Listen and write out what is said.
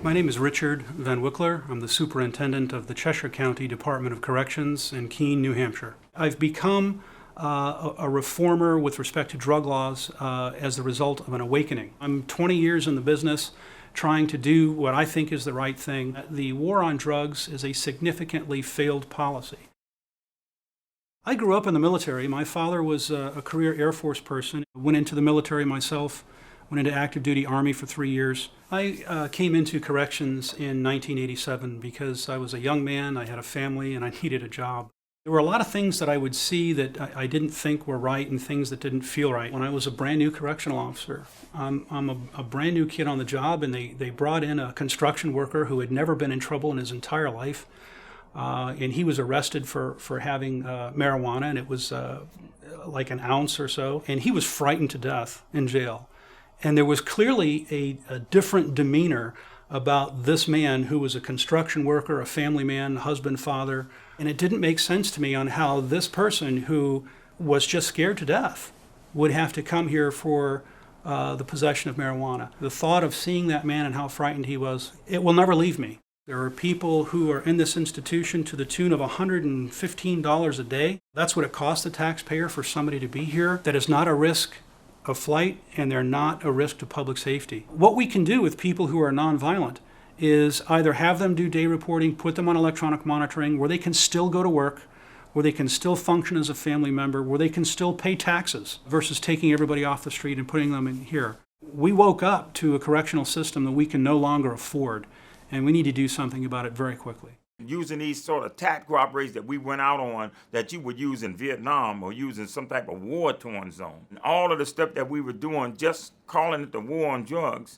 My name is Richard Van Wickler. I'm the superintendent of the Cheshire County Department of Corrections in Keene, New Hampshire. I've become a reformer with respect to drug laws as the result of an awakening. I'm 20 years in the business trying to do what I think is the right thing. The war on drugs is a significantly failed policy. I grew up in the military. My father was a career Air Force person. Went into the military myself, went into active duty Army for 3 years. I came into corrections in 1987 because I was a young man, I had a family, and I needed a job. There were a lot of things that I would see that I didn't think were right and things that didn't feel right. When I was a brand new correctional officer, I'm a brand new kid on the job, and they brought in a construction worker who had never been in trouble in his entire life. And he was arrested for having marijuana, and it was like an ounce or so. And he was frightened to death in jail. And there was clearly a different demeanor about this man who was a construction worker, a family man, husband, father. And it didn't make sense to me on how this person who was just scared to death would have to come here for the possession of marijuana. The thought of seeing that man and how frightened he was, it will never leave me. There are people who are in this institution to the tune of $115 a day. That's what it costs the taxpayer for somebody to be here. That is not a risk of flight, and they're not a risk to public safety. What we can do with people who are nonviolent is either have them do day reporting, put them on electronic monitoring, where they can still go to work, where they can still function as a family member, where they can still pay taxes, versus taking everybody off the street and putting them in here. We woke up to a correctional system that we can no longer afford, and we need to do something about it very quickly. Using these sort of tactical operations that we went out on that you would use in Vietnam or using some type of war-torn zone. And all of the stuff that we were doing, just calling it the war on drugs,